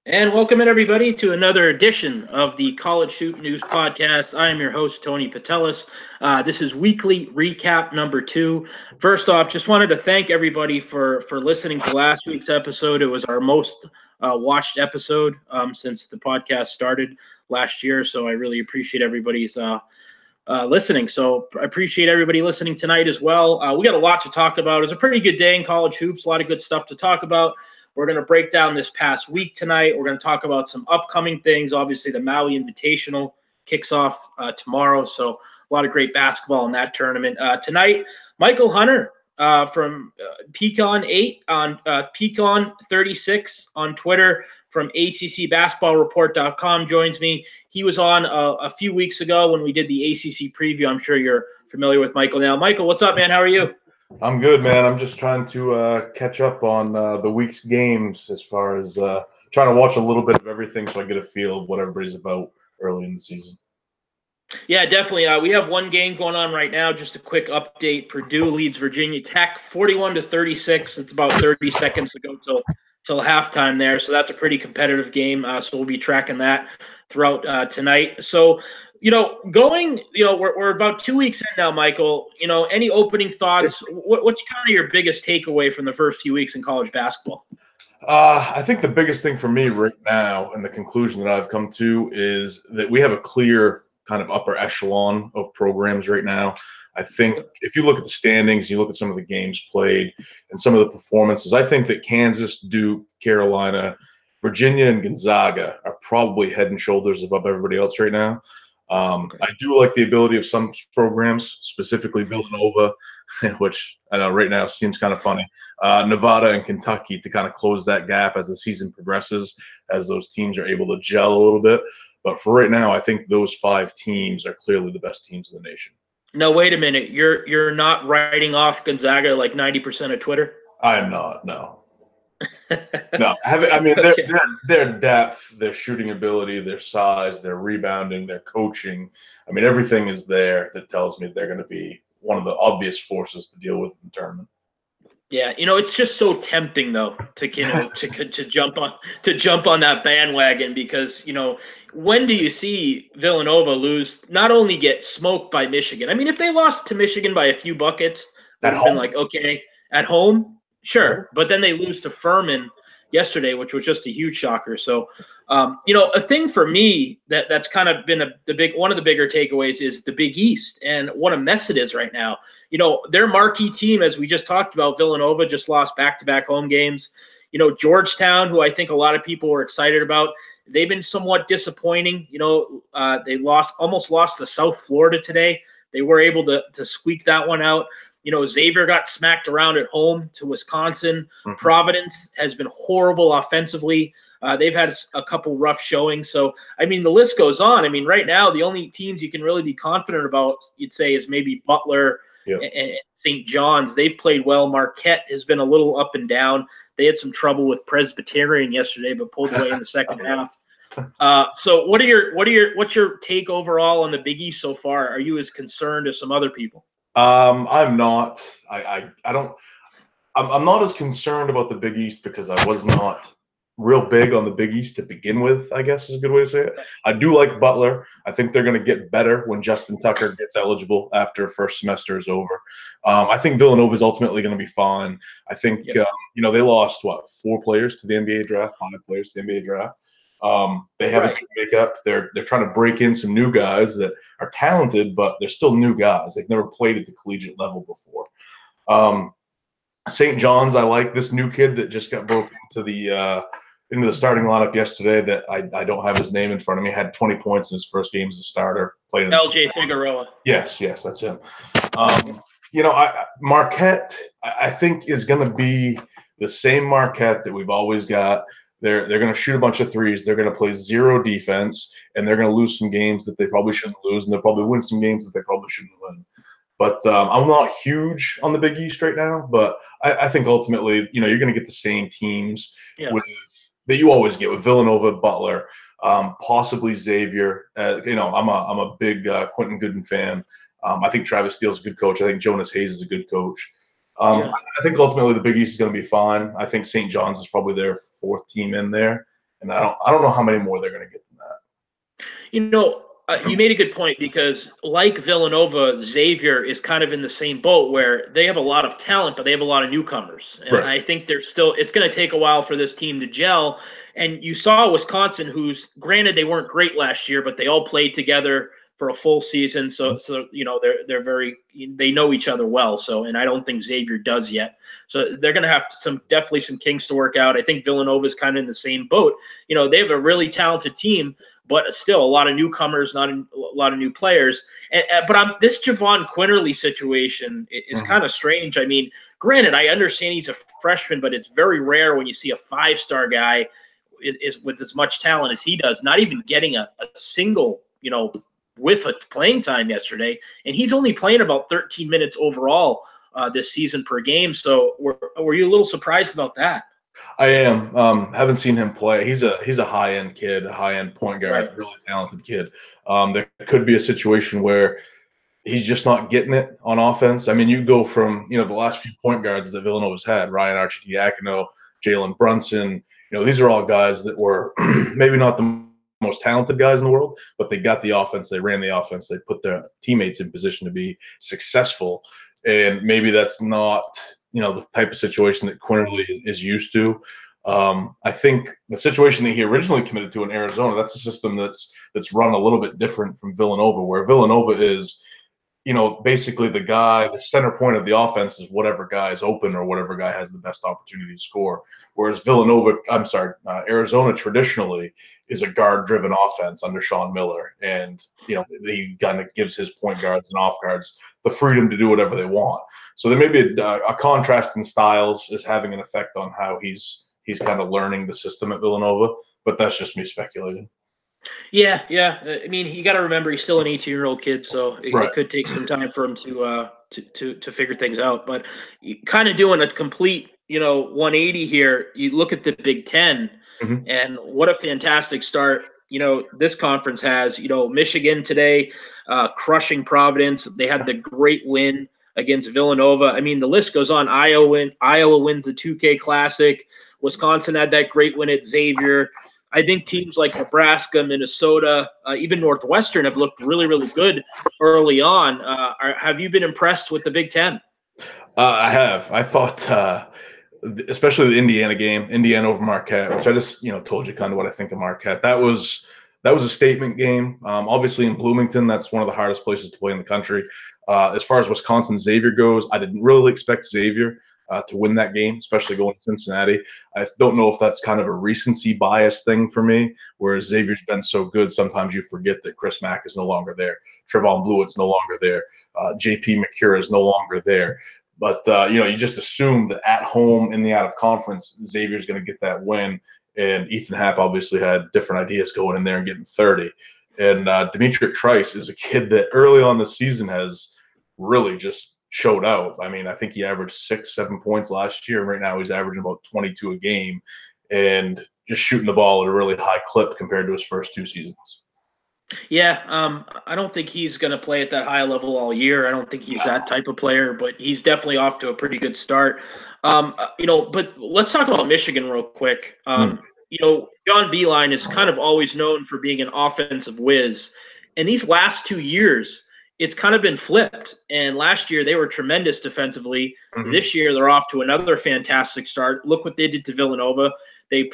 And welcome in everybody to another edition of the College Shoot News Podcast. I am your host, Tony Patelis. This is weekly recap number 2. First off, just wanted to thank everybody for listening to last week's episode. It was our most watched episode since the podcast started last year. So I really appreciate everybody's listening. So I appreciate everybody listening tonight as well. We got a lot to talk about. It was a pretty good day in college hoops, a lot of good stuff to talk about. We're going to break down this past week tonight. We're going to talk about some upcoming things. Obviously, the Maui Invitational kicks off tomorrow, so a lot of great basketball in that tournament. Tonight, Mychal Hunter from Pecan 8 on Pecan 36 on Twitter from ACCBasketballReport.com joins me. He was on a few weeks ago when we did the ACC preview. I'm sure you're familiar with Mychal now. Mychal, what's up, man? How are you? I'm good, man. I'm just trying to catch up on the week's games as far as trying to watch a little bit of everything so I get a feel of what everybody's about early in the season. Yeah, definitely. We have one game going on right now. Just a quick update. Purdue leads Virginia Tech 41-36. It's about 30 seconds to go till halftime there. So that's a pretty competitive game. So we'll be tracking that throughout tonight. So, we're about 2 weeks in now, Mychal. Any opening thoughts? What's kind of your biggest takeaway from the first few weeks in college basketball? I think the biggest thing for me right now and the conclusion that I've come to is that we have a clear kind of upper echelon of programs right now. I think if you look at the standings, you look at some of the games played and some of the performances, I think that Kansas, Duke, Carolina, Virginia, and Gonzaga are probably head and shoulders above everybody else right now. I do like the ability of some programs, specifically Villanova, which I know right now seems kind of funny, Nevada and Kentucky to kind of close that gap as the season progresses, as those teams are able to gel a little bit. But for right now, I think those 5 teams are clearly the best teams in the nation. No, wait a minute. You're not writing off Gonzaga like 90% of Twitter? I am not, no. No, Okay. their depth, their shooting ability, their size, their rebounding, their coaching. I mean, everything is there that tells me they're going to be one of the obvious forces to deal with in the tournament. Yeah, it's just so tempting though to jump on that bandwagon because when do you see Villanova lose? Not only get smoked by Michigan. I mean, if they lost to Michigan by a few buckets, would At have been home, like okay at home, sure. But then they lose to Furman yesterday, which was just a huge shocker. So, a thing for me that's kind of been one of the bigger takeaways is the Big East and what a mess it is right now. Their marquee team, as we just talked about, Villanova just lost back-to-back home games. Georgetown, who I think a lot of people were excited about, they've been somewhat disappointing. They almost lost to South Florida today. They were able to squeak that one out. Xavier got smacked around at home to Wisconsin. mm-hmm. Providence has been horrible offensively. They've had a couple rough showings. So, I mean, the list goes on. I mean, right now, the only teams you can really be confident about, you'd say, is maybe Butler and St. John's. They've played well. Marquette has been a little up and down. They had some trouble with Presbyterian yesterday, but pulled away in the second half. So what's your take overall on the Big East so far? Are you as concerned as some other people? I'm not. I'm not as concerned about the Big East because I was not real big on the Big East to begin with, I guess is a good way to say it. I do like Butler. I think they're going to get better when Justin Tucker gets eligible after first semester is over. I think Villanova is ultimately going to be fine. I think, they lost, 4 players to the NBA draft, 5 players to the NBA draft. They have a good makeup. They're trying to break in some new guys that are talented, but they're still new guys. They've never played at the collegiate level before. St. John's, I like this new kid that just got broken into the starting lineup yesterday. That I don't have his name in front of me. Had 20 points in his first game as a starter. Played LJ Figueroa. Yes, that's him. Marquette, I think is going to be the same Marquette that we've always got. They're going to shoot a bunch of threes. They're going to play zero defense, and they're going to lose some games that they probably shouldn't lose, and they'll probably win some games that they probably shouldn't win. But I'm not huge on the Big East right now. But I think ultimately, you're going to get the same teams that you always get with Villanova, Butler, possibly Xavier. I'm a big Quentin Gooden fan. I think Travis Steele's a good coach. I think Jonas Hayes is a good coach. I think ultimately the Big East is going to be fine. I think St. John's is probably their 4th team in there. and I don't know how many more they're going to get than that. You made a good point because, like Villanova, Xavier is kind of in the same boat where they have a lot of talent, but they have a lot of newcomers. And Right. I think it's going to take a while for this team to gel. And you saw Wisconsin, who's granted they weren't great last year, but they all played together for a full season. So they know each other well. So, and I don't think Xavier does yet. So they're going to have definitely some kinks to work out. I think Villanova is kind of in the same boat. They have a really talented team, but still a lot of newcomers, not a lot of new players. But this Javon Quinterly situation is kind of strange. I mean, granted, I understand he's a freshman, but it's very rare when you see a five-star guy is with as much talent as he does, not even getting a single, whiff of playing time yesterday. And he's only playing about 13 minutes overall this season per game. So were you a little surprised about that? I am. Haven't seen him play. He's a high end kid, a high end point guard, Right. really talented kid. There could be a situation where he's just not getting it on offense. I mean, you go from the last few point guards that Villanova's had, Ryan Arcidiacono, Jalen Brunson. These are all guys that were maybe not the most talented guys in the world, but they got the offense. They ran the offense. They put their teammates in position to be successful. And maybe that's not the type of situation that Quinterly is used to. I think the situation that he originally committed to in Arizona, that's a system that's run a little bit different from Villanova, where Villanova is, basically the center point of the offense is whatever guy is open or whatever guy has the best opportunity to score. Whereas Arizona traditionally is a guard-driven offense under Sean Miller, and he kind of gives his point guards and off guards the freedom to do whatever they want. So there may be a contrast in styles is having an effect on how he's kind of learning the system at Villanova, but that's just me speculating. Yeah. I mean, you got to remember he's still an 18-year-old kid, so it could take some time for him to figure things out. But kind of doing a complete 180 here. You look at the Big Ten, and what a fantastic start this conference has. Michigan today crushing Providence. They had the great win against Villanova. I mean, the list goes on. Iowa wins the 2K Classic. Wisconsin had that great win at Xavier. I think teams like Nebraska, Minnesota, even Northwestern have looked really, really good early on. Have you been impressed with the Big Ten? I have. I thought, especially the Indiana game, Indiana over Marquette, which I just told you kind of what I think of Marquette. That was a statement game. Obviously in Bloomington, that's one of the hardest places to play in the country. As far as Wisconsin Xavier goes, I didn't really expect Xavier to win that game, especially going to Cincinnati. I don't know if that's kind of a recency bias thing for me, where Xavier's been so good, sometimes you forget that Chris Mack is no longer there. Trevon Blewett's no longer there. JP McCura is no longer there. But, you just assume that at home in the out of conference, Xavier's going to get that win. And Ethan Happ obviously had different ideas going in there and getting 30. And Demetric Trice is a kid that early on the season has really just showed out. I mean, I think he averaged 6-7 points last year. And right now he's averaging about 22 a game and just shooting the ball at a really high clip compared to his first two seasons. Yeah, I don't think he's going to play at that high level all year. I don't think he's that type of player, but he's definitely off to a pretty good start. But let's talk about Michigan real quick. John Beilein is kind of always known for being an offensive whiz. And these last 2 years, it's kind of been flipped. And last year, they were tremendous defensively. This year, they're off to another fantastic start. Look what they did to Villanova. They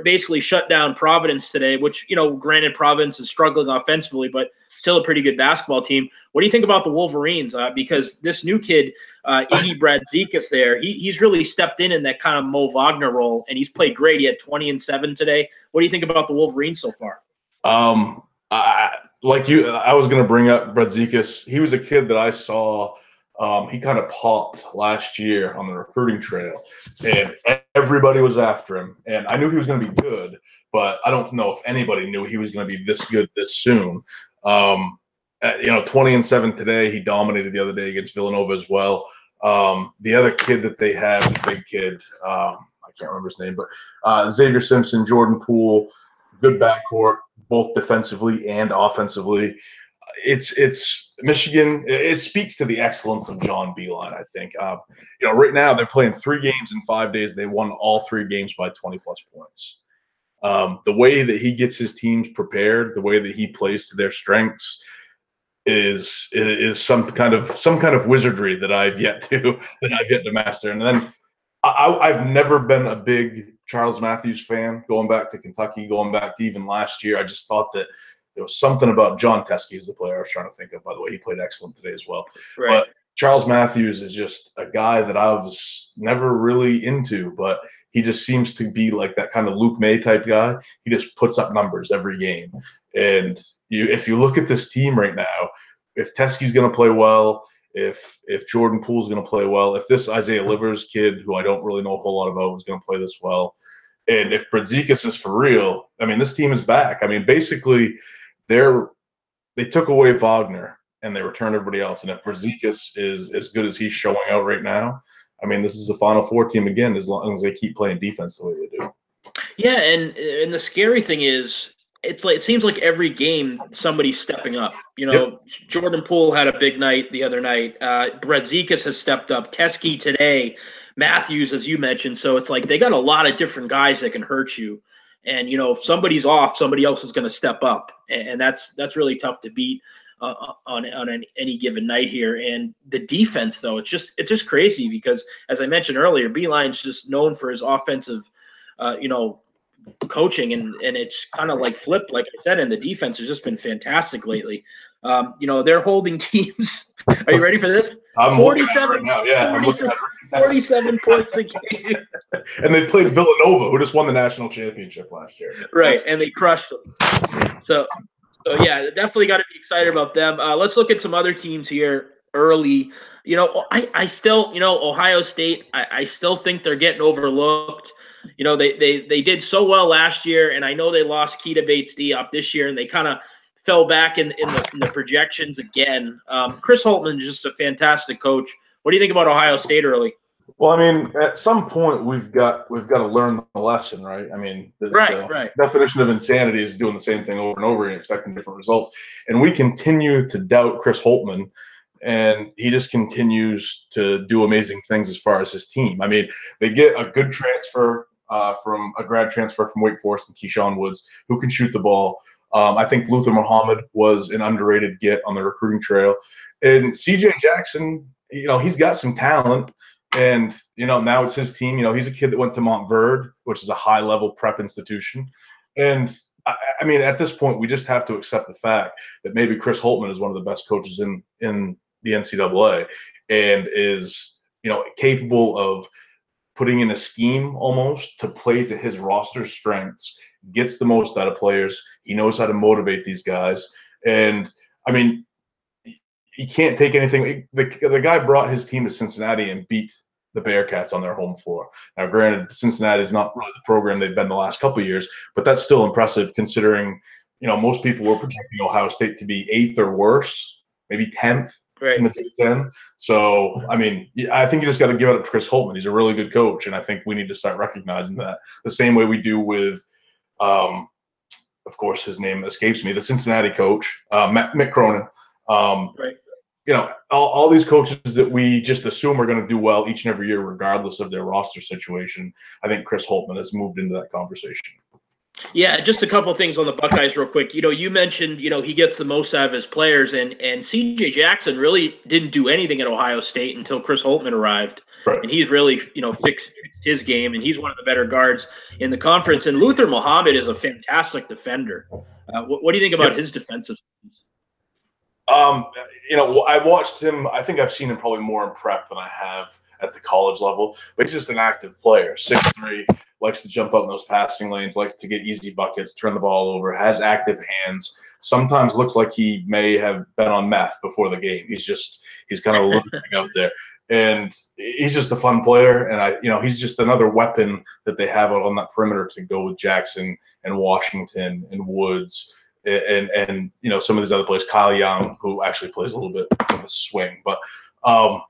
basically shut down Providence today, which, granted, Providence is struggling offensively, but still a pretty good basketball team. What do you think about the Wolverines? Because this new kid, Iggy Brazdeikis there, he's really stepped in that kind of Mo Wagner role, and he's played great. He had 20 and 7 today. What do you think about the Wolverines so far? I was going to bring up Brazdeikis. He was a kid that I saw. He kind of popped last year on the recruiting trail, and everybody was after him. And I knew he was going to be good, but I don't know if anybody knew he was going to be this good this soon. 20 and 7 today. He dominated the other day against Villanova as well. The other kid that they have, the big kid, I can't remember his name, but Xavier Simpson, Jordan Poole, good backcourt, both defensively and offensively. It's Michigan. It speaks to the excellence of John Beilein, I think. Right now they're playing 3 games in 5 days. They won all 3 games by 20 plus points. The way that he gets his teams prepared, the way that he plays to their strengths, is some kind of wizardry that I've yet to master. And then I've never been a big Charles Matthews fan, going back to Kentucky, going back to even last year. I just thought that there was something about John Teskey is the player I was trying to think of, by the way. He played excellent today as well. Right. But Charles Matthews is just a guy that I was never really into, but he just seems to be like that kind of Luke May type guy. He just puts up numbers every game. And if you look at this team right now, if Teskey's going to play well, if Jordan Poole's going to play well, if this Isaiah Livers kid, who I don't really know a whole lot about, is going to play this well, and if Brazdeikis is for real, I mean, this team is back. I mean, basically, they took away Wagner and they returned everybody else. And if Brazdeikis is as good as he's showing out right now, I mean, this is a Final Four team again, as long as they keep playing defense the way they do. Yeah, and the scary thing is, it seems like every game somebody's stepping up. Yep. Jordan Poole had a big night the other night. Brazdeikis has stepped up. Teskey today. Matthews, as you mentioned. So it's like they got a lot of different guys that can hurt you. And if somebody's off, somebody else is going to step up, and that's really tough to beat on any given night here. And the defense, though, it's just crazy because, as I mentioned earlier, Beeline's just known for his offensive, coaching, and it's kind of like flipped, like I said, and the defense has just been fantastic lately. They're holding teams. Are you ready for this? I'm 47 right now. Yeah, 47 points a game. And they played Villanova, who just won the national championship last year. Right, and they crushed them. So yeah, definitely got to be excited about them. Let's look at some other teams here early. I still, Ohio State, I still think they're getting overlooked. They did so well last year, and I know they lost Keita Bates-Diop this year, and they kind of fell back in the projections again. Chris Holtman is just a fantastic coach. What do you think about Ohio State early? Well, I mean, at some point we've got to learn the lesson, right? I mean, the definition of insanity is doing the same thing over and over and expecting different results. And we continue to doubt Chris Holtman, and he just continues to do amazing things as far as his team. I mean, they get a good transfer from a grad transfer from Wake Forest and Keyshawn Woods, who can shoot the ball. I think Luther Muhammad was an underrated get on the recruiting trail. And CJ Jackson, he's got some talent. And, now it's his team. He's a kid that went to Montverde, which is a high-level prep institution. And, I mean, at this point, we just have to accept the fact that maybe Chris Holtman is one of the best coaches in the NCAA and is, capable of putting in a scheme almost to play to his roster strengths, gets the most out of players. He knows how to motivate these guys. And, I mean, he can't take anything. The guy brought his team to Cincinnati and beat the Bearcats on their home floor. Now, granted, Cincinnati is not really the program they've been the last couple of years, but that's still impressive considering, most people were projecting Ohio State to be 8th or worse, maybe 10th in the Big Ten. So, I mean, I think you just got to give it up to Chris Holtman. He's a really good coach, and I think we need to start recognizing that the same way we do with, of course, his name escapes me, the Cincinnati coach, Mick Cronin. All these coaches that we just assume are going to do well each and every year, regardless of their roster situation. I think Chris Holtman has moved into that conversation. Yeah, just a couple of things on the Buckeyes real quick. You mentioned, he gets the most out of his players, and CJ Jackson really didn't do anything at Ohio State until Chris Holtman arrived. Right. And he's really, fixed his game, and he's one of the better guards in the conference. And Luther Muhammad is a fantastic defender. What do you think about his defensive skills? I watched him. I think I've seen him probably more in prep than I have at the college level. But he's just an active player. 6'3", likes to jump out in those passing lanes, likes to get easy buckets, turn the ball over, has active hands. Sometimes looks like he may have been on meth before the game. He's kind of looking out there. And he's just a fun player, and he's just another weapon that they have on that perimeter to go with Jackson and Washington and Woods and some of these other players, Kyle Young, who actually plays a little bit of a swing. But I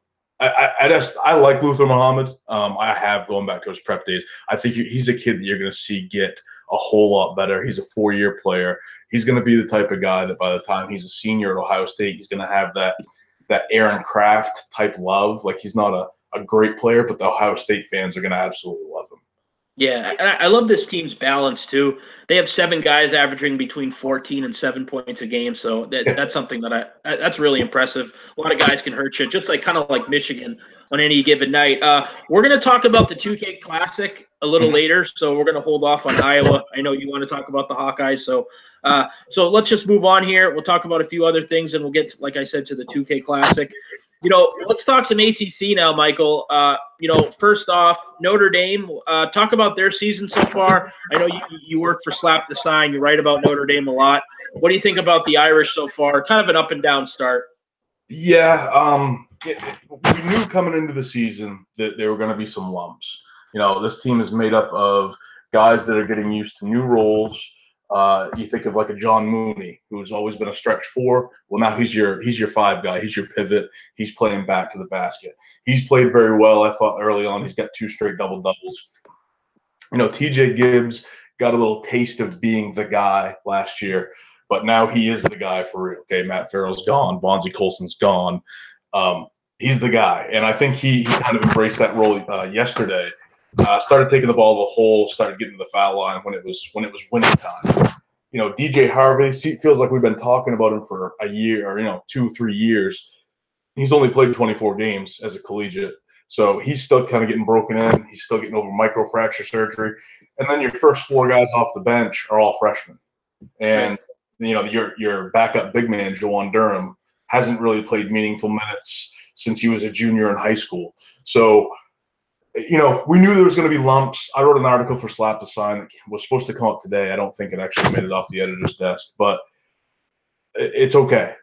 like Luther Muhammad. I have, going back to his prep days. I think he's a kid that you're going to see get a whole lot better. He's a 4-year player. He's going to be the type of guy that by the time he's a senior at Ohio State, he's going to have that Aaron Kraft type love. Like, he's not a great player, but the Ohio State fans are going to absolutely love him. Yeah, and I love this team's balance too. They have 7 guys averaging between 14 and 7 points a game, so that's something that's really impressive. A lot of guys can hurt you, just like kind of like Michigan on any given night. We're going to talk about the 2K Classic a little later, so we're going to hold off on Iowa. I know you want to talk about the Hawkeyes, so let's just move on here. We'll talk about a few other things, and we'll get, like I said, to the 2K Classic. Let's talk some ACC now, Mychal. First off, Notre Dame. Talk about their season so far. I know you work for Slap the Sign. You write about Notre Dame a lot. What do you think about the Irish so far? Kind of an up and down start. Yeah, we knew coming into the season that there were going to be some lumps. This team is made up of guys that are getting used to new roles. You think of like a John Mooney, who's always been a stretch four. Well, now he's your 5 guy. He's your pivot. He's playing back to the basket. He's played very well. I thought early on he's got 2 straight double doubles. TJ Gibbs got a little taste of being the guy last year, but now he is the guy for real. Okay, Matt Farrell's gone. Bonzie Colson's gone. He's the guy, and I think he kind of embraced that role yesterday. Started taking the ball to the hole, started getting to the foul line when it was winning time. DJ Harvey feels like we've been talking about him for a year or 2-3 years. He's only played 24 games as a collegiate, so he's still kind of getting broken in. He's still getting over microfracture surgery, and then your first 4 guys off the bench are all freshmen, and your backup big man Jawan Durham hasn't really played meaningful minutes since he was a junior in high school. So we knew there was going to be lumps. I wrote an article for Slap the Sign that was supposed to come out today. I don't think it actually made it off the editor's desk, but it's okay.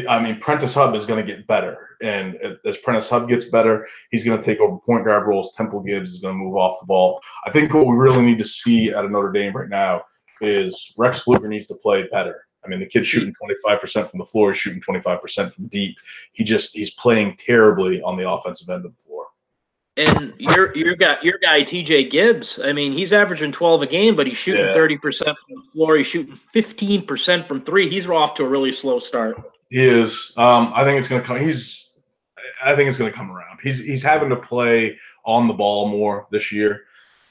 I mean, Prentice Hub is going to get better, and as Prentice Hub gets better, he's going to take over point guard roles. Temple Gibbs is going to move off the ball. I think what we really need to see out of Notre Dame right now is Rex Fluger needs to play better. I mean, the kid's shooting 25% from the floor. He's shooting 25% from deep. He's playing terribly on the offensive end of the floor. And your guy TJ Gibbs, I mean, he's averaging 12 a game, but he's shooting 30% from the floor. He's shooting 15% from 3. He's off to a really slow start. He is. I think it's going to come. I think it's going to come around. He's having to play on the ball more this year,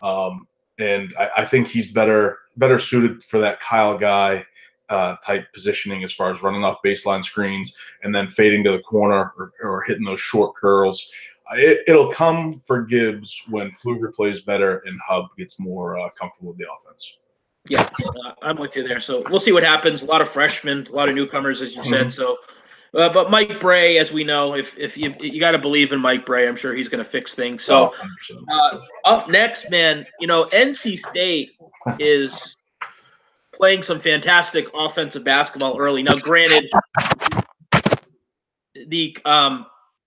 and I think he's better suited for that Kyle Guy type positioning as far as running off baseline screens and then fading to the corner or hitting those short curls. It'll come for Gibbs when Fluger plays better and Hub gets more comfortable with the offense. Yeah, I'm with you there. So we'll see what happens. A lot of freshmen, a lot of newcomers, as you said. So, but Mike Bray, as we know, if you got to believe in Mike Bray, I'm sure he's going to fix things. So, up next, man, NC State is playing some fantastic offensive basketball early. Now, granted,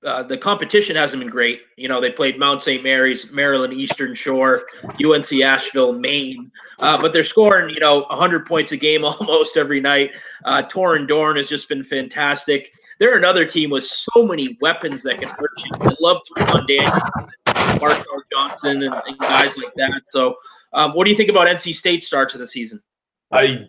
the competition hasn't been great. They played Mount St. Mary's, Maryland Eastern Shore, UNC Asheville, Maine, but they're scoring 100 points a game almost every night. Torrin Dorn has just been fantastic. They're another team with so many weapons that can hurt you. I love Twan Daniels, Marshall Johnson, and guys like that. So, what do you think about NC State's start to the season? I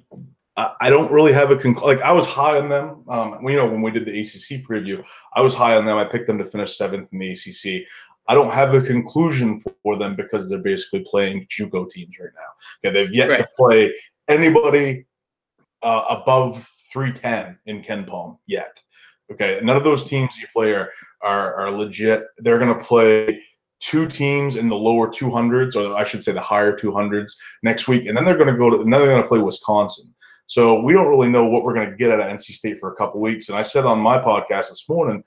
don't really have I was high on them. When we did the ACC preview, I was high on them. I picked them to finish 7th in the ACC. I don't have a conclusion for them because they're basically playing JUCO teams right now. Okay, they've yet to play anybody above 310 in Ken Palm yet. Okay, none of those teams you play are legit. They're going to play 2 teams in the lower 200s, or I should say the higher 200s next week, and then they're going to play Wisconsin. So we don't really know what we're going to get out of NC State for a couple weeks. And I said on my podcast this morning,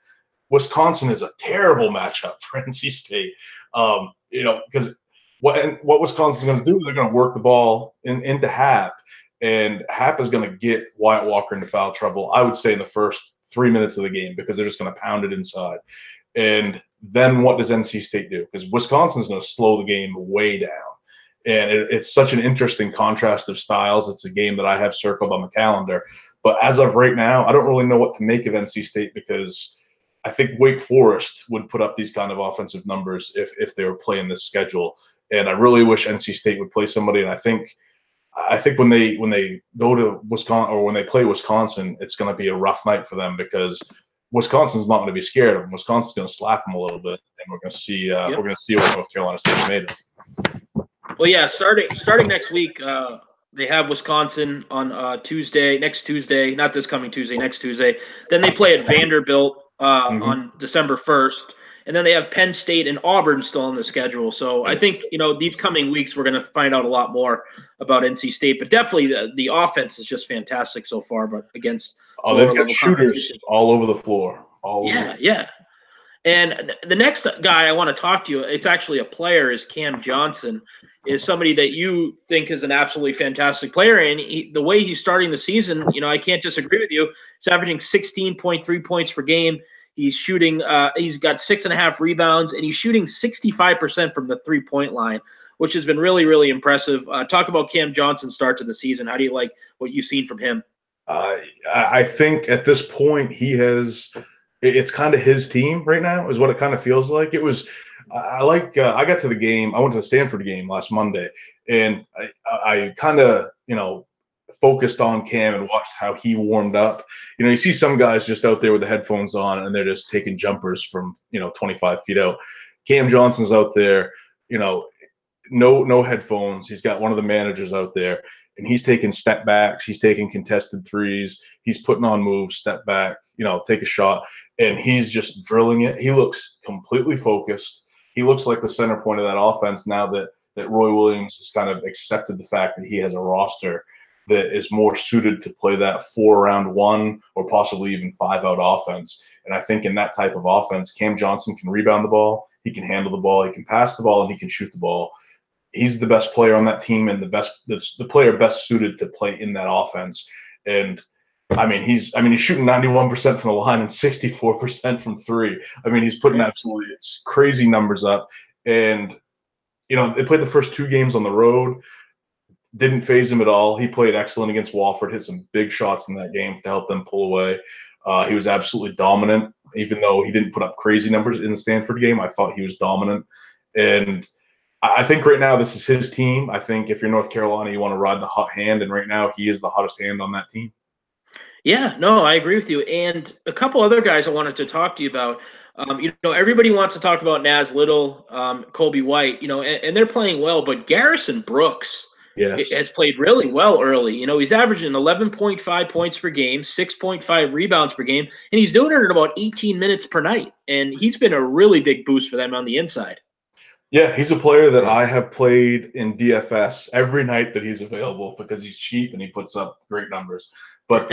Wisconsin is a terrible matchup for NC State. Because what Wisconsin's going to do, they're going to work the ball into Hap, and Hap is going to get Wyatt Walker into foul trouble, I would say, in the first 3 minutes of the game, because they're just going to pound it inside. And then what does NC State do? Because Wisconsin's going to slow the game way down. And it's such an interesting contrast of styles. It's a game that I have circled on the calendar. But as of right now, I don't really know what to make of NC State, because I think Wake Forest would put up these kind of offensive numbers if they were playing this schedule. And I really wish NC State would play somebody. And I think when they go to Wisconsin, or when they play Wisconsin, it's going to be a rough night for them, because Wisconsin's not going to be scared of them. Wisconsin's going to slap them a little bit, and we're going to see what North Carolina State's made of. Well, yeah, starting next week, they have Wisconsin on next Tuesday, not this coming Tuesday, next Tuesday. Then they play at Vanderbilt on December 1st, and then they have Penn State and Auburn still on the schedule. So I think these coming weeks we're going to find out a lot more about NC State. But definitely the offense is just fantastic so far. But against they've lower got level shooters competition, all over the floor. Yeah. And the next guy I want to talk to you, it's actually a player, is Cam Johnson, is somebody that you think is an absolutely fantastic player. And the way he's starting the season, I can't disagree with you. He's averaging 16.3 points per game. He's shooting, he's got 6.5 rebounds, and he's shooting 65% from the 3-point line, which has been really, really impressive. Talk about Cam Johnson's start to the season. How do you like what you've seen from him? I think at this point it's kind of his team right now, is what it kind of feels like. I got to the game. I went to the Stanford game last Monday, and I kind of, focused on Cam and watched how he warmed up. You see some guys just out there with the headphones on and they're just taking jumpers from, 25 feet out. Cam Johnson's out there, no headphones. He's got one of the managers out there, and he's taking step backs. He's taking contested threes. He's putting on moves, step back, take a shot, and he's just drilling it. He looks completely focused. He looks like the center point of that offense now that Roy Williams has kind of accepted the fact that he has a roster that is more suited to play that 4-round-1 or possibly even 5-out offense. And I think in that type of offense, Cam Johnson can rebound the ball, he can handle the ball, he can pass the ball, and he can shoot the ball. He's the best player on that team and the player best suited to play in that offense. And he's shooting 91% from the line and 64% from three. He's putting absolutely crazy numbers up. And they played the first 2 games on the road. Didn't phase him at all. He played excellent against Wofford, hit some big shots in that game to help them pull away. He was absolutely dominant, even though he didn't put up crazy numbers in the Stanford game. I thought he was dominant. And I think right now this is his team. I think if you're North Carolina, you want to ride the hot hand, and right now he is the hottest hand on that team. Yeah, no, I agree with you. And a couple other guys I wanted to talk to you about. Everybody wants to talk about Naz Little, Colby White, and they're playing well, but Garrison Brooks has played really well early. He's averaging 11.5 points per game, 6.5 rebounds per game, and he's doing it in about 18 minutes per night. And he's been a really big boost for them on the inside. Yeah, he's a player that I have played in DFS every night that he's available because he's cheap and he puts up great numbers. But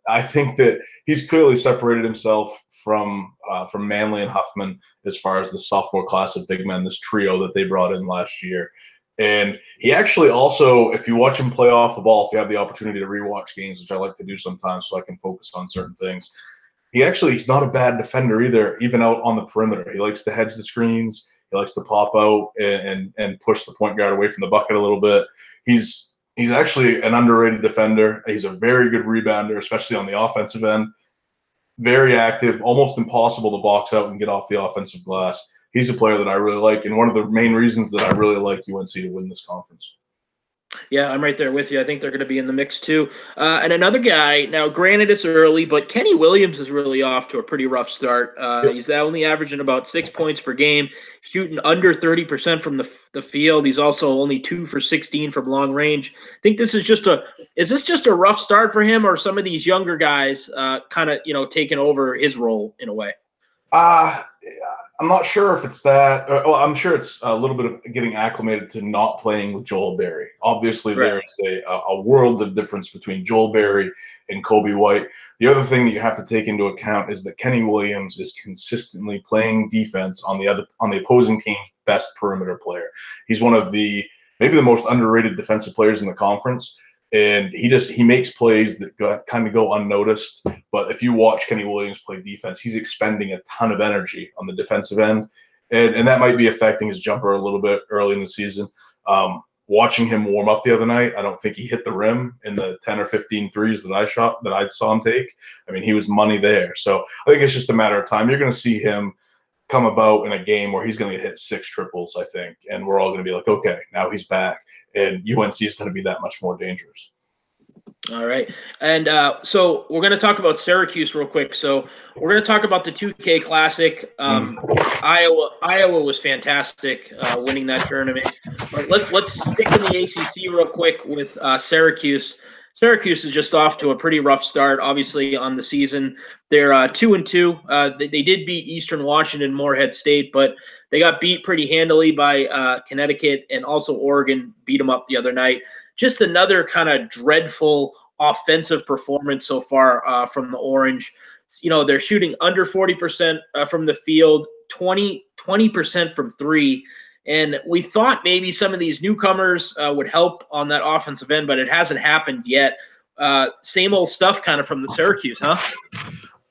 I think that he's clearly separated himself from Manley and Huffman as far as the sophomore class of big men, this trio that they brought in last year. And he actually also, if you watch him play off the ball, if you have the opportunity to rewatch games, which I like to do sometimes so I can focus on certain things, he's not a bad defender either, even out on the perimeter. He likes to hedge the screens. He likes to pop out and push the point guard away from the bucket a little bit. He's actually an underrated defender. He's a very good rebounder, especially on the offensive end. Very active, almost impossible to box out and get off the offensive glass. He's a player that I really like, and one of the main reasons that I really like UNC to win this conference. Yeah, I'm right there with you. I think they're going to be in the mix too. And another guy, now granted it's early, but Kenny Williams is really off to a pretty rough start. He's only averaging about 6 points per game, shooting under 30% from the field. He's also only 2 for 16 from long range. I think is this just a rough start for him, or some of these younger guys kind of, taking over his role in a way? I'm not sure if it's that. Well, I'm sure it's a little bit of getting acclimated to not playing with Joel Berry. Obviously, right. There's a world of difference between Joel Berry and Colby White. The other thing that you have to take into account is that Kenny Williams is consistently playing defense on the opposing team's best perimeter player. He's one of maybe the most underrated defensive players in the conference. And he makes plays that kind of go unnoticed. But if you watch Kenny Williams play defense, he's expending a ton of energy on the defensive end. And that might be affecting his jumper a little bit early in the season. Watching him warm up the other night, I don't think he hit the rim in the 10 or 15 threes that I saw him take. He was money there. So I think it's just a matter of time. You're going to see him come about in a game where he's going to hit 6 triples, I think. And we're all going to be like, okay, now he's back. And UNC is going to be that much more dangerous. All right. And so we're going to talk about Syracuse real quick. So we're going to talk about the 2K Classic. Iowa was fantastic winning that tournament. But let's stick in the ACC real quick with Syracuse. Syracuse is just off to a pretty rough start, obviously, on the season. They're 2-2. They did beat Eastern Washington, Morehead State, but they got beat pretty handily by Connecticut, and also Oregon beat them up the other night. Just another kind of dreadful offensive performance so far from the Orange. You know, they're shooting under 40% from the field, 20% from three. And we thought maybe some of these newcomers would help on that offensive end, but it hasn't happened yet. Same old stuff kind of from the Syracuse, huh?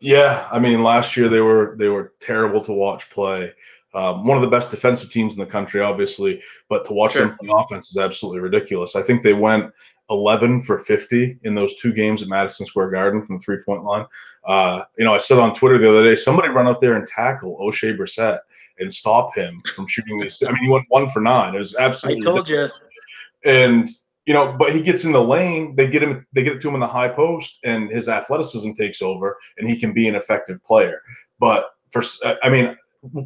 Yeah, I mean, last year they were terrible to watch play. One of the best defensive teams in the country, obviously, but to watch them play offense is absolutely ridiculous. I think they went 11 for 50 in those 2 games at Madison Square Garden from the 3-point line. I said on Twitter the other day, somebody run out there and tackle O'Shea Brissett and stop him from shooting these. I mean, he went 1 for 9. It was absolutely ridiculous. And but he gets in the lane, they get it to him in the high post, and his athleticism takes over, and he can be an effective player. But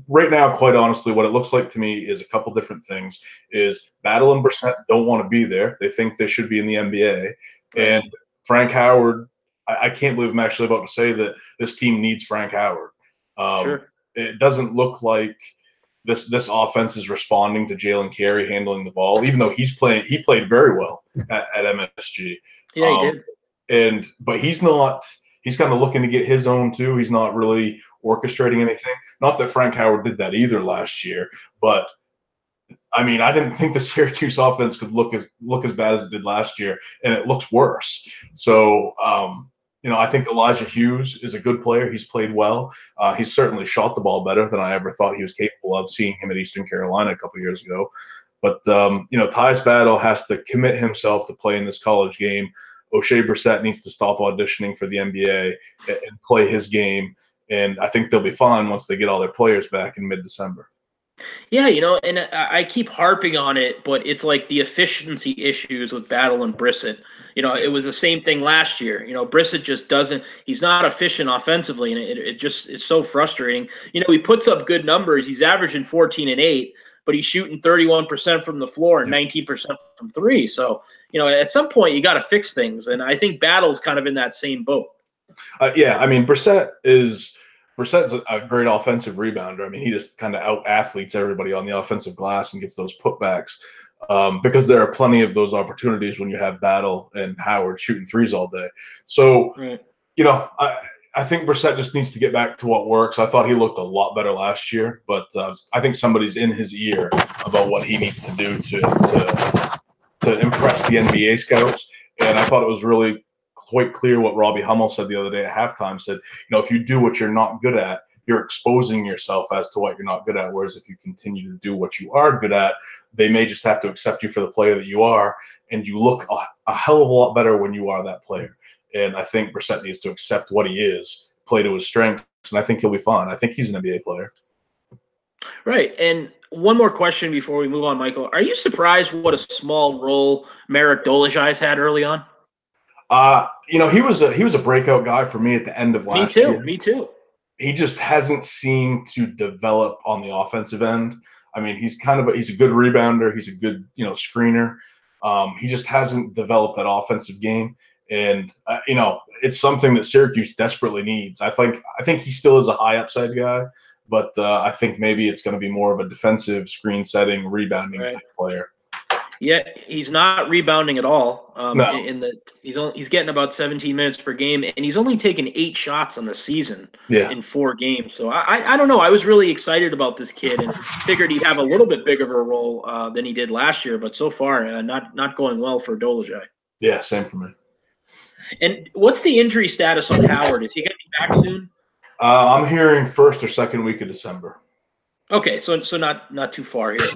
right now, quite honestly, what it looks like to me is a couple different things. Is Battle and Brissett don't want to be there. They think they should be in the NBA. Right. And Frank Howard, I can't believe I'm actually about to say that this team needs Frank Howard. It doesn't look like this offense is responding to Jalen Carey handling the ball, even though he played very well at MSG. Yeah, he did. But he's not. He's kind of looking to get his own too. He's not really orchestrating anything. Not that Frank Howard did that either last year, but I mean, I didn't think the Syracuse offense could look as bad as it did last year, and it looks worse. So, I think Elijah Hughes is a good player. He's played well. He's certainly shot the ball better than I ever thought he was capable of, seeing him at Eastern Carolina a couple of years ago. But, Tyus Battle has to commit himself to play in this college game. O'Shea Brissett needs to stop auditioning for the NBA and play his game. And I think they'll be fine once they get all their players back in mid-December. Yeah, and I keep harping on it, but it's like the efficiency issues with Battle and Brissett. It was the same thing last year. Brissett just doesn't – he's not efficient offensively, and it's so frustrating. He puts up good numbers. He's averaging 14 and 8, but he's shooting 31% from the floor and 19% from three. So, at some point you got to fix things, and I think Battle's kind of in that same boat. I mean, Brissett's a great offensive rebounder. I mean, he just kind of out-athletes everybody on the offensive glass and gets those putbacks because there are plenty of those opportunities when you have Battle and Howard shooting threes all day. So, I think Brissett just needs to get back to what works. I thought he looked a lot better last year, but I think somebody's in his ear about what he needs to do to impress the NBA scouts. And I thought it was really quite clear what Robbie Hummel said the other day at halftime. Said, if you do what you're not good at, you're exposing yourself as to what you're not good at. Whereas if you continue to do what you are good at, they may just have to accept you for the player that you are, and you look a hell of a lot better when you are that player. And I think Brissett needs to accept what he is, play to his strengths, and I think he'll be fine. I think he's an NBA player. Right. And one more question before we move on, Mychal. Are you surprised what a small role Marek Dolezaj's had early on? He was a breakout guy for me at the end of last year. Me too. He just hasn't seemed to develop on the offensive end. I mean, he's a good rebounder. He's a good, screener. He just hasn't developed that offensive game. And, it's something that Syracuse desperately needs. I think he still is a high upside guy, but I think maybe it's going to be more of a defensive screen setting, rebounding type player. Yeah, he's not rebounding at all. No. He's getting about 17 minutes per game, and he's only taken 8 shots on the season in 4 games. So I don't know. I was really excited about this kid and figured he'd have a little bit bigger of a role than he did last year. But so far, not going well for Dolezaj. Yeah, same for me. And what's the injury status on Howard? Is he going to be back soon? I'm hearing first or second week of December. Okay, so not too far here.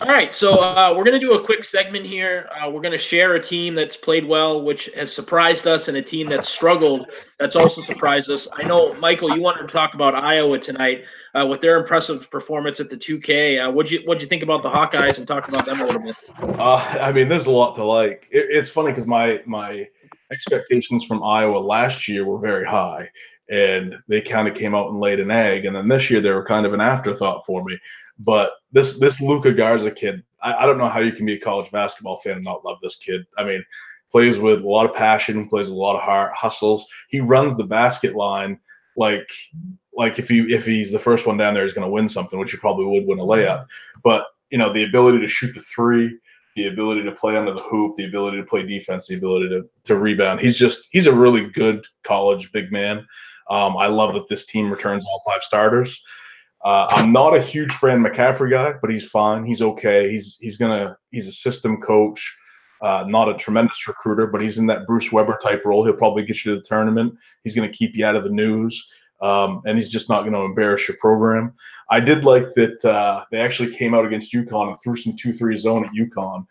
All right, so we're going to do a quick segment here. We're going to share a team that's played well, which has surprised us, and a team that's struggled, that's also surprised us. I know, Michael, you wanted to talk about Iowa tonight with their impressive performance at the 2K. What'd you think about the Hawkeyes, and talk about them a little bit? I mean, there's a lot to like. It's funny because my expectations from Iowa last year were very high, and they kind of came out and laid an egg. And then this year they were kind of an afterthought for me. But this Luka Garza kid, I don't know how you can be a college basketball fan and not love this kid. I mean, plays with a lot of passion, plays with a lot of heart, hustles. He runs the basket line like if he's the first one down there, he's going to win something, which he probably would win a layup. But the ability to shoot the three, the ability to play under the hoop, the ability to play defense, the ability to rebound. He's a really good college big man. I love that this team returns all 5 starters. I'm not a huge Fran McCaffrey guy, but he's fine. He's okay. He's a system coach, not a tremendous recruiter, but he's in that Bruce Weber type role. He'll probably get you to the tournament. He's going to keep you out of the news, and he's just not going to embarrass your program. I did like that they actually came out against UConn and threw some 2-3 zone at UConn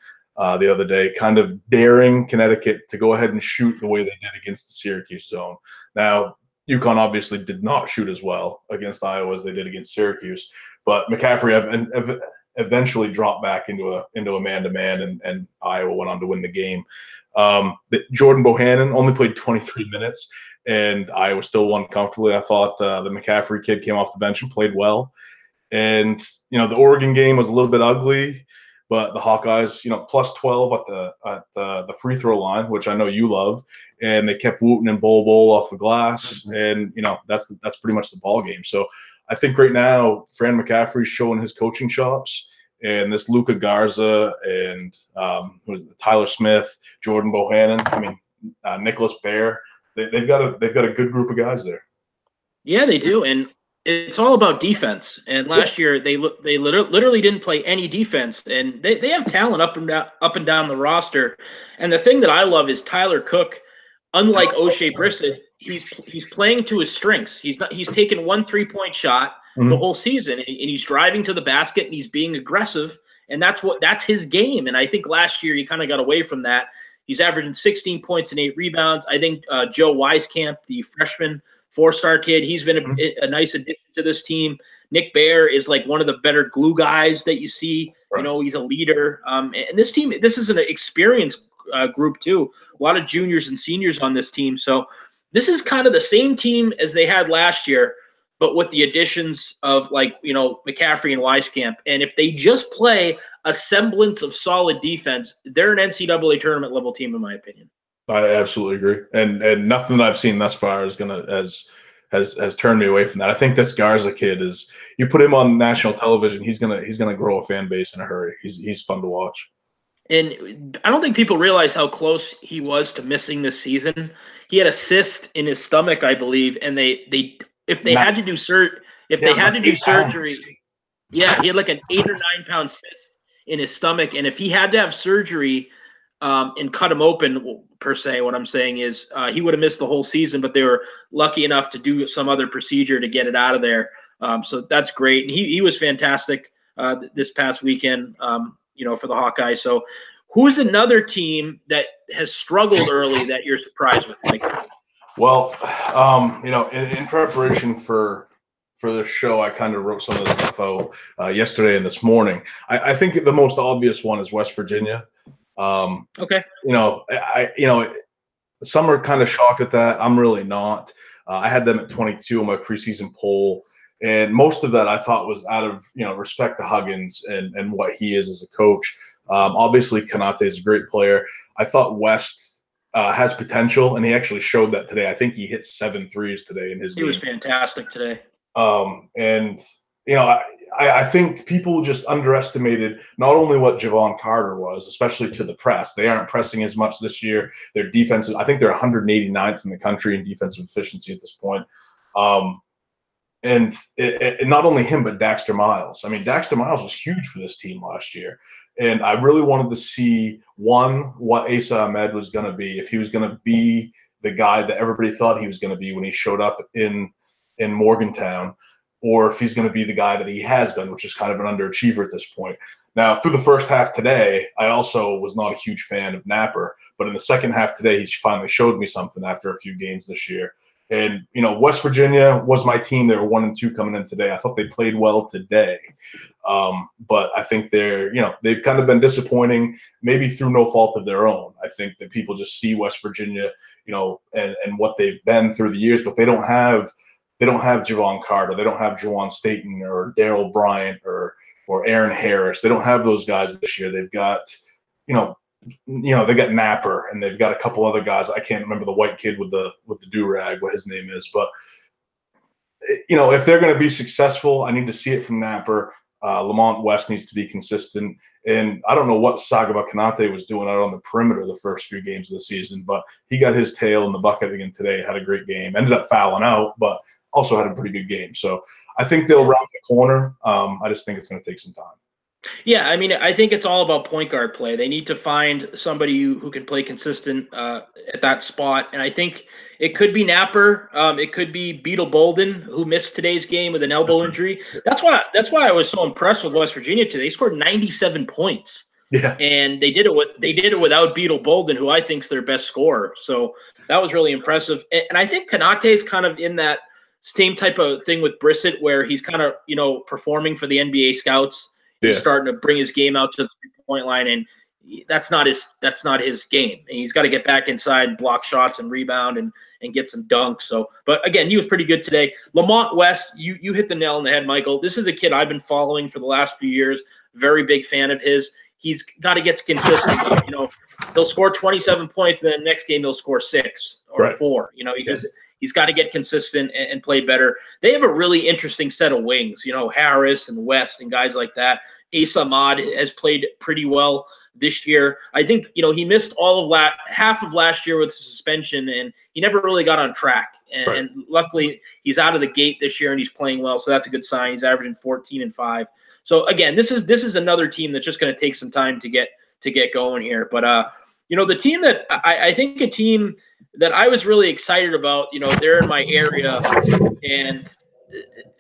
the other day, kind of daring Connecticut to go ahead and shoot the way they did against the Syracuse zone. Now, UConn obviously did not shoot as well against Iowa as they did against Syracuse, but McCaffrey eventually dropped back into a man-to-man, and Iowa went on to win the game. Jordan Bohannon only played 23 minutes, and Iowa still won comfortably. I thought the McCaffrey kid came off the bench and played well. And the Oregon game was a little bit ugly, but the Hawkeyes, plus 12 at the free throw line, which I know you love, and they kept Wooten and Bol off the glass, and that's pretty much the ball game. So I think right now Fran McCaffrey's showing his coaching chops, and this Luka Garza and Tyler Smith, Jordan Bohannon, Nicholas Baer, they've got a good group of guys there. Yeah, they do, and it's all about defense. And last year they literally didn't play any defense, and they have talent up and down the roster. And the thing that I love is Tyler Cook. Unlike O'Shea Brissett, he's playing to his strengths. He's taken 1 3-point shot the whole season, and he's driving to the basket and he's being aggressive, and that's his game. And I think last year he kind of got away from that. He's averaging 16 points and 8 rebounds. I think Joe Wieskamp, the freshman 4-star kid, he's been a nice addition to this team. Nick Baer is like one of the better glue guys that you see. Right. He's a leader. And this team, this is an experienced group too. A lot of juniors and seniors on this team. So this is kind of the same team as they had last year, but with the additions of McCaffrey and Wieskamp. And if they just play a semblance of solid defense, they're an NCAA tournament level team, in my opinion. I absolutely agree, and nothing that I've seen thus far has turned me away from that. I think this Garza kid is, you put him on national television, he's gonna grow a fan base in a hurry. He's fun to watch. And I don't think people realize how close he was to missing this season. He had a cyst in his stomach, I believe, and if they had to do surgery, yeah, he had like an 8 or 9 pound cyst in his stomach, and if he had to have surgery and cut him open, per se, what I'm saying is he would have missed the whole season, but they were lucky enough to do some other procedure to get it out of there. So that's great. And he was fantastic this past weekend, for the Hawkeyes. So who's another team that has struggled early that you're surprised with, Mike? Well, in preparation for this show, I kind of wrote some of this stuff out yesterday and this morning. I think the most obvious one is West Virginia. Okay. Some are kind of shocked at that. I'm really not. I had them at 22 in my preseason poll, and most of that I thought was out of respect to Huggins and what he is as a coach. Obviously, Konate is a great player. I thought West has potential, and he actually showed that today. I think he hit 7 threes today in his game. He was fantastic today. And I think people just underestimated not only what Javon Carter was, especially to the press. They aren't pressing as much this year. Their defensive, I think they're 189th in the country in defensive efficiency at this point. And not only him, but Daxter Miles. I mean, Daxter Miles was huge for this team last year. And I really wanted to see, one, what Asa Ahmed was going to be, if he was going to be the guy that everybody thought he was going to be when he showed up in Morgantown, or if he's going to be the guy that he has been, which is kind of an underachiever at this point. Now, through the first half today, I also was not a huge fan of Napper, but in the second half today, he's finally showed me something after a few games this year. And, West Virginia was my team. They were 1-2 coming in today. I thought they played well today. But I think they've kind of been disappointing, maybe through no fault of their own. I think that people just see West Virginia, and what they've been through the years, but they don't have Javon Carter. They don't have Jawan Staten or Darryl Bryant or Aaron Harris. They don't have those guys this year. They've got, they got Napper, and they've got a couple other guys. I can't remember the white kid with the do-rag, what his name is. But, if they're going to be successful, I need to see it from Napper. Lamont West needs to be consistent. And I don't know what Sagaba Kanate was doing out on the perimeter the first few games of the season, but he got his tail in the bucket again today, had a great game, ended up fouling out, but also had a pretty good game. So I think they'll round the corner. I just think it's going to take some time. Yeah, I mean, I think it's all about point guard play. They need to find somebody who can play consistent at that spot. And I think it could be Napper. It could be Beetle Bolden, who missed today's game with an elbow injury. That's why I was so impressed with West Virginia today. They scored 97 points. Yeah. And they did it without Beetle Bolden, who I think is their best scorer. So that was really impressive. And I think Kanate is kind of in that same type of thing with Brissett, where he's kind of, performing for the NBA scouts. He's starting to bring his game out to the 3-point line, and that's not his game. And he's got to get back inside, block shots, and rebound, and get some dunks. So, but again, he was pretty good today. Lamont West, you hit the nail on the head, Michael. This is a kid I've been following for the last few years. Very big fan of his. He's got to get consistent. He'll score 27 points, and then the next game he'll score 6 or 4. He's got to get consistent and play better. They have a really interesting set of wings, Harris and West and guys like that. Asa Ahmad has played pretty well this year. I think, he missed half of last year with suspension, and he never really got on track. And luckily, he's out of the gate this year, and he's playing well, so that's a good sign. He's averaging 14 and 5. So, again, this is another team that's just going to take some time to get going here. But, the team that I think a team that I was really excited about, they're in my area, and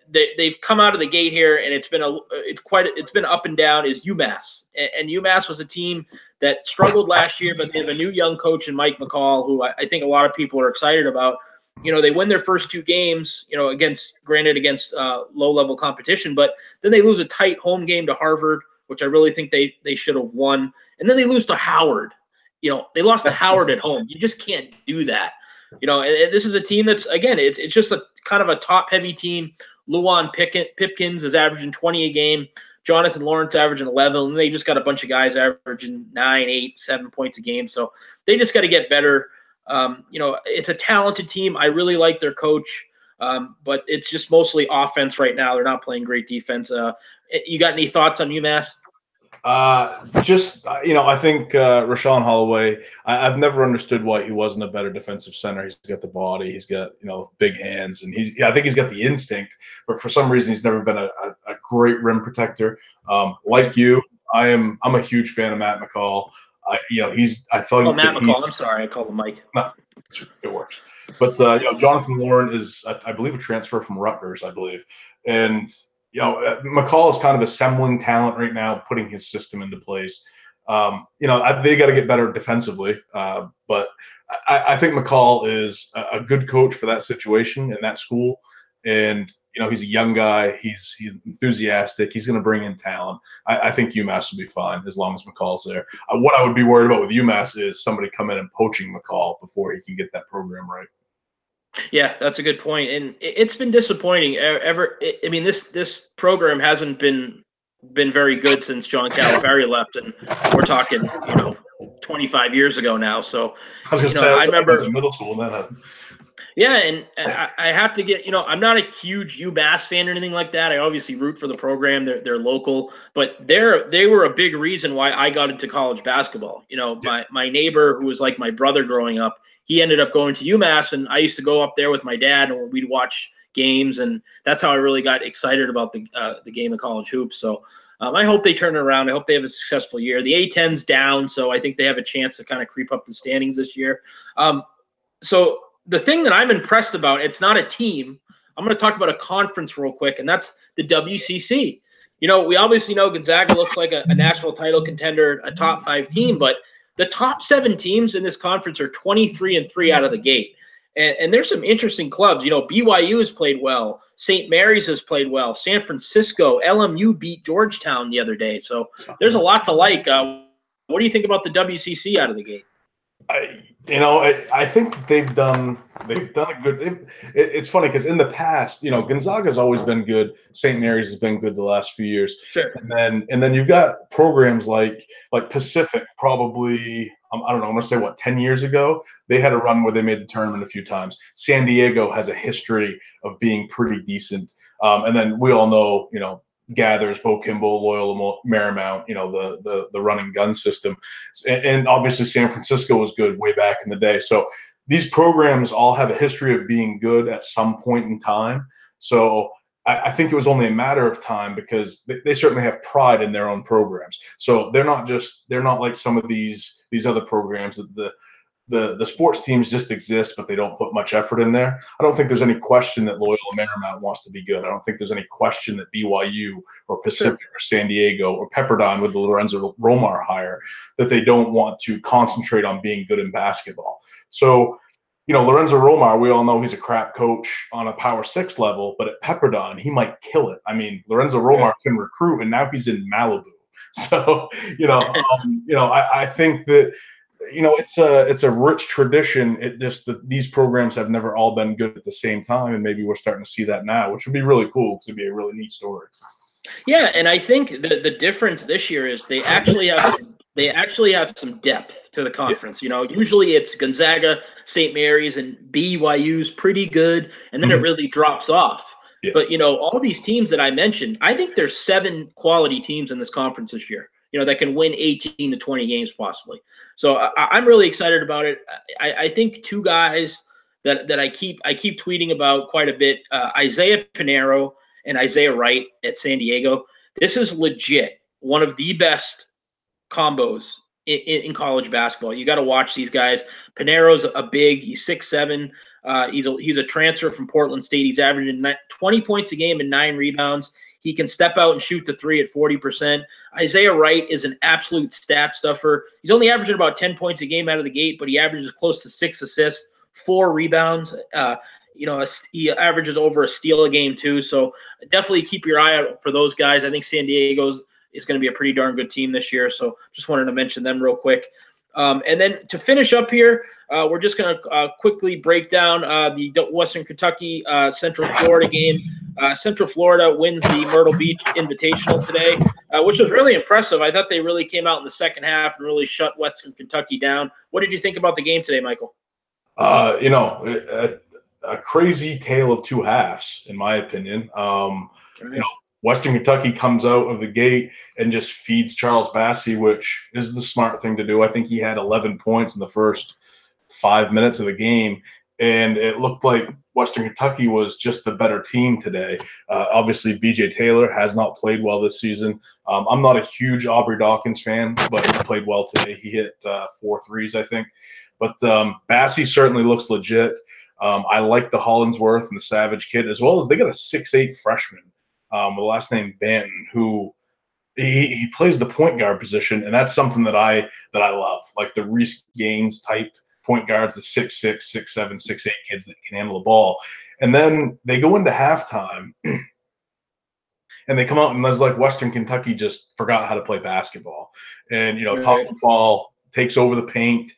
they've come out of the gate here, and it's been up and down, is UMass. And UMass was a team that struggled last year, but they have a new young coach in Mike McCall, who I think a lot of people are excited about. They win their first 2 games, against low-level competition, but then they lose a tight home game to Harvard, which I really think they should have won. And then they lose to Howard. They lost to Howard at home. You just can't do that. And this is a team that's, again, it's just a kind of a top-heavy team. Luwan Pipkins is averaging 20 a game. Jonathan Lawrence averaging 11. And they just got a bunch of guys averaging 9, 8, 7 points a game. So they just got to get better. It's a talented team. I really like their coach, but it's just mostly offense right now. They're not playing great defense. You got any thoughts on UMass? I think Rashawn Holloway, I've never understood why he wasn't a better defensive center. He's got the body, he's got, big hands, and I think he's got the instinct, but for some reason he's never been a great rim protector. Like you, I'm a huge fan of Matt McCall. Matt McCall. I'm sorry, I called him Mike. No, it works. But Jonathan Lawrence is, I believe, a transfer from Rutgers, I believe, and McCall is kind of assembling talent right now, putting his system into place. They got to get better defensively, but I think McCall is a good coach for that situation in that school. And, he's a young guy. He's enthusiastic. He's going to bring in talent. I think UMass will be fine as long as McCall's there. What I would be worried about with UMass is somebody come in and poaching McCall before he can get that program right. Yeah, that's a good point, and it's been disappointing. This program hasn't been very good since John Calipari left, and we're talking 25 years ago now. So I remember in middle school when that happened. Yeah, and I have to get I'm not a huge UMass fan or anything like that. I obviously root for the program. They're local, but they were a big reason why I got into college basketball. My neighbor, who was like my brother growing up, he ended up going to UMass, and I used to go up there with my dad, and we'd watch games, and that's how I really got excited about the game of college hoops. So I hope they turn it around. I hope they have a successful year. The A-10's down, so I think they have a chance to kind of creep up the standings this year. So the thing that I'm impressed about, it's not a team. I'm going to talk about a conference real quick, and that's the WCC. We obviously know Gonzaga looks like a national title contender, a top 5 team, but the top 7 teams in this conference are 23-3 out of the gate. And there's some interesting clubs. BYU has played well. St. Mary's has played well. San Francisco, LMU beat Georgetown the other day. So there's a lot to like. What do you think about the WCC out of the gate? I think they've done a good. It's funny because in the past, Gonzaga's always been good. St. Mary's has been good the last few years. Sure. And then you've got programs like Pacific. Probably, I don't know. I'm gonna say 10 years ago they had a run where they made the tournament a few times. San Diego has a history of being pretty decent. And then we all know, Gathers, Bo Kimball, Loyola Marymount, the running gun system. And obviously San Francisco was good way back in the day. So these programs all have a history of being good at some point in time. So I think it was only a matter of time because they certainly have pride in their own programs. So they're not like some of these other programs that the sports teams just exist, but they don't put much effort in there. I don't think there's any question that Loyola Marymount wants to be good. I don't think there's any question that BYU or Pacific or San Diego or Pepperdine with the Lorenzo Romar hire that they don't want to concentrate on being good in basketball. So, Lorenzo Romar, we all know he's a crap coach on a Power 6 level, but at Pepperdine, he might kill it. I mean, Lorenzo Romar can recruit, and now he's in Malibu. So, I think that it's a rich tradition. It just that these programs have never all been good at the same time, and maybe we're starting to see that now, which would be really cool because it'd be a really neat story. Yeah, and I think the difference this year is they actually have some depth to the conference. Usually it's Gonzaga, St. Mary's, and BYU's pretty good, and then it really drops off. Yes. But all these teams that I mentioned, I think there's 7 quality teams in this conference this year. That can win 18 to 20 games possibly. So I'm really excited about it. I think 2 guys that I keep tweeting about quite a bit: Isaiah Pinheiro and Isaiah Wright at San Diego. This is legit one of the best combos in college basketball. You got to watch these guys. Pinheiro's he's 6'7". He's a transfer from Portland State. He's averaging 20 points a game and 9 rebounds. He can step out and shoot the 3 at 40%. Isaiah Wright is an absolute stat stuffer. He's only averaging about 10 points a game out of the gate, but he averages close to 6 assists, 4 rebounds. He averages over a steal a game too. So definitely keep your eye out for those guys. I think San Diego is going to be a pretty darn good team this year. So just wanted to mention them real quick. And then to finish up here, we're just going to quickly break down the Western Kentucky Central Florida game. Central Florida wins the Myrtle Beach Invitational today, which was really impressive. I thought they really came out in the second half and really shut Western Kentucky down. What did you think about the game today, Michael? A crazy tale of 2 halves, in my opinion. Western Kentucky comes out of the gate and just feeds Charles Bassey, which is the smart thing to do. I think he had 11 points in the first 5 minutes of the game, and it looked like Western Kentucky was just the better team today. Obviously, B.J. Taylor has not played well this season. I'm not a huge Aubrey Dawkins fan, but he played well today. He hit 4 threes, I think. But Bassey certainly looks legit. I like the Hollinsworth and the Savage kid, as well as they got a 6'8" freshman with the last name Banton, who he plays the point guard position, and that's something that I love, like the Reese Gaines type point guards, the 6'6", 6'7", 6'8" kids that can handle the ball. And then they go into halftime, and they come out, and there's like Western Kentucky just forgot how to play basketball. And, Taco Fall takes over the paint,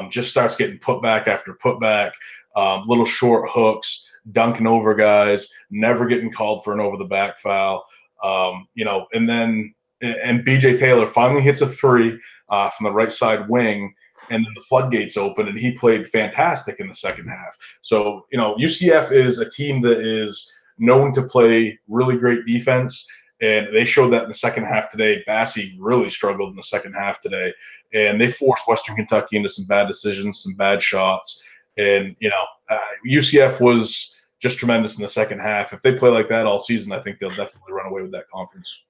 just starts getting putback after putback, little short hooks, dunking over guys, never getting called for an over-the-back foul. And B.J. Taylor finally hits a 3 from the right side wing, and then the floodgates open, and he played fantastic in the second half. So, UCF is a team that is known to play really great defense, and they showed that in the second half today. Bassey really struggled in the second half today, and they forced Western Kentucky into some bad decisions, some bad shots. And, UCF was just tremendous in the second half. If they play like that all season, I think they'll definitely run away with that conference.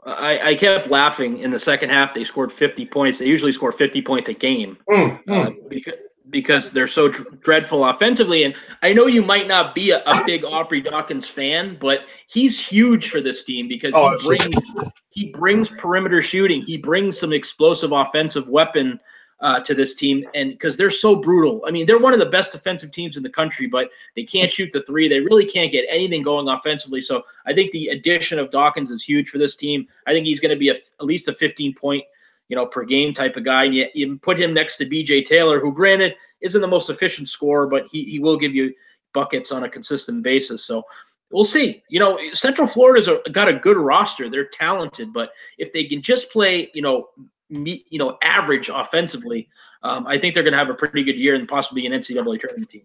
I kept laughing in the second half. They scored 50 points. They usually score 50 points a game. because they're so dreadful offensively. And I know you might not be a big Aubrey Dawkins fan, but he's huge for this team because Oh, absolutely. he brings perimeter shooting. He brings some explosive offensive weapon to this team, and because they're so brutal. I mean, they're one of the best defensive teams in the country, but they can't shoot the three. They really can't get anything going offensively. So I think the addition of Dawkins is huge for this team. I think he's going to be at least a 15-point, per game type of guy. And you put him next to BJ Taylor, who granted isn't the most efficient scorer, but he will give you buckets on a consistent basis. So we'll see. Central Florida's got a good roster. They're talented, but if they can just play, average offensively, I think they're going to have a pretty good year and possibly an NCAA tournament team.